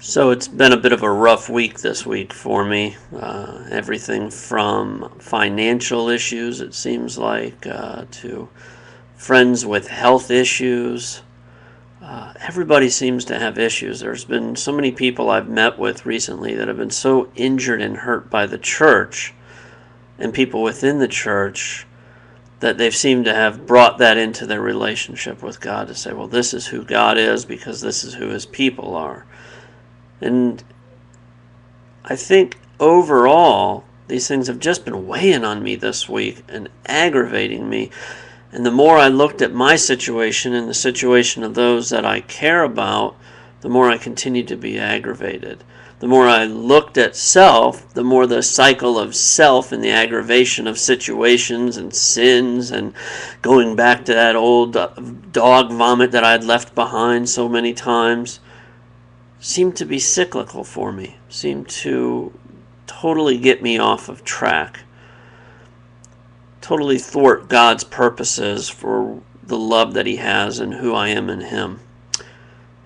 So it's been a bit of a rough week this week for me. Everything from financial issues, it seems like, to friends with health issues. Everybody seems to have issues. There's been so many people I've met with recently that have been so injured and hurt by the church and people within the church that they've seemed to have brought that into their relationship with God to say, well, this is who God is because this is who his people are. And I think overall, these things have just been weighing on me this week and aggravating me. And the more I looked at my situation and the situation of those that I care about, the more I continued to be aggravated. The more I looked at self, the more the cycle of self and the aggravation of situations and sins and going back to that old dog vomit that I'd left behind so many times seemed to be cyclical for me, seemed to totally get me off of track, totally thwart God's purposes for the love that he has and who I am in him.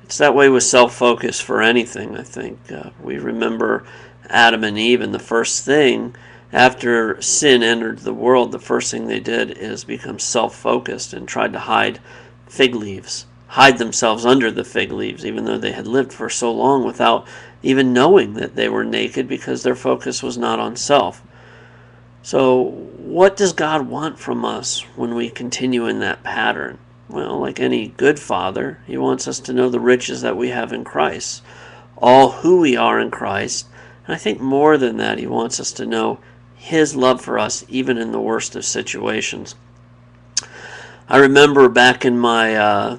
It's that way with self-focus for anything, I think. We remember Adam and Eve, and the first thing after sin entered the world, the first thing they did is become self-focused and tried to hide fig leaves, hide themselves under the fig leaves, even though they had lived for so long without even knowing that they were naked because their focus was not on self. So what does God want from us when we continue in that pattern? Well, like any good father, he wants us to know the riches that we have in Christ, all who we are in Christ. And I think more than that, he wants us to know his love for us, even in the worst of situations. I remember back in my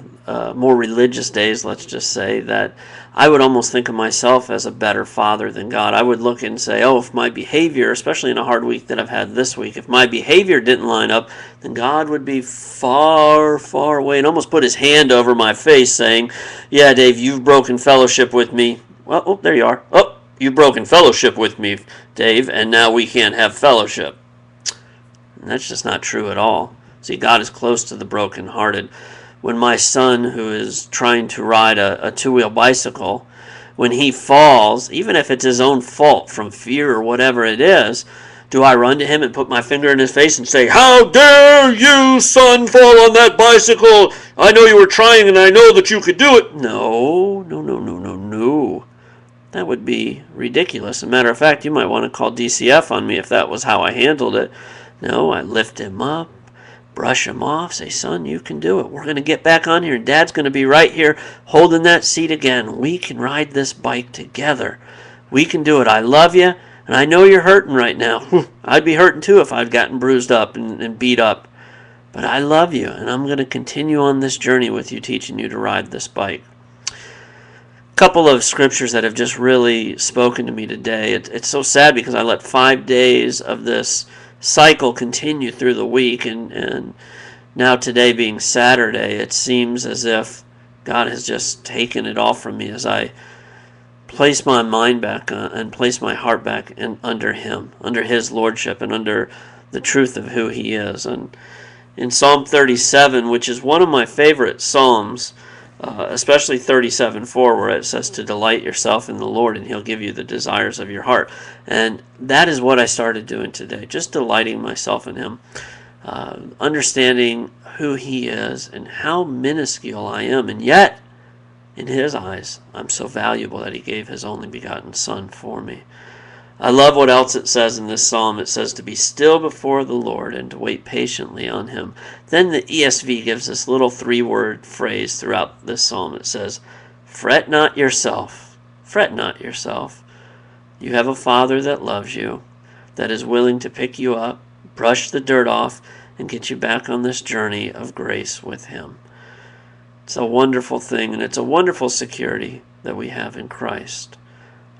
more religious days, let's just say, that I would almost think of myself as a better father than God. I would look and say, oh, if my behavior, especially in a hard week that I've had this week, if my behavior didn't line up, then God would be far, far away, and almost put his hand over my face saying, yeah, Dave, you've broken fellowship with me. Well, oh, there you are. Oh, you've broken fellowship with me, Dave, and now we can't have fellowship. And that's just not true at all. See, God is close to the brokenhearted. When my son, who is trying to ride a two-wheel bicycle, when he falls, even if it's his own fault from fear or whatever it is, do I run to him and put my finger in his face and say, how dare you, son, fall on that bicycle? I know you were trying and I know that you could do it. No. That would be ridiculous. As a matter of fact, you might want to call DCF on me if that was how I handled it. No, I lift him up, brush him off, say, son, you can do it. We're going to get back on here, and Dad's going to be right here holding that seat again. We can ride this bike together. We can do it. I love you, and I know you're hurting right now. I'd be hurting too if I'd gotten bruised up and beat up. But I love you, and I'm going to continue on this journey with you, teaching you to ride this bike. A couple of scriptures that have just really spoken to me today. It's so sad because I let 5 days of this cycle continue through the week, and now today being Saturday, it seems as if God has just taken it all from me as I place my mind back and place my heart back under him, under his lordship, and under the truth of who he is. And in Psalm 37, which is one of my favorite psalms, especially 37:4, where it says to delight yourself in the Lord and he'll give you the desires of your heart. And that is what I started doing today, just delighting myself in him, understanding who he is and how minuscule I am. And yet, in his eyes, I'm so valuable that he gave his only begotten son for me. I love what else it says in this psalm. It says to be still before the Lord and to wait patiently on him. Then the ESV gives this little 3-word phrase throughout this psalm. It says, fret not yourself. Fret not yourself. You have a Father that loves you, that is willing to pick you up, brush the dirt off, and get you back on this journey of grace with him. It's a wonderful thing, and it's a wonderful security that we have in Christ.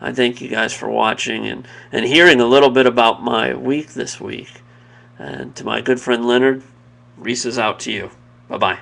I thank you guys for watching and hearing a little bit about my week this week. And to my good friend Leonard, Reese is out to you. Bye-bye.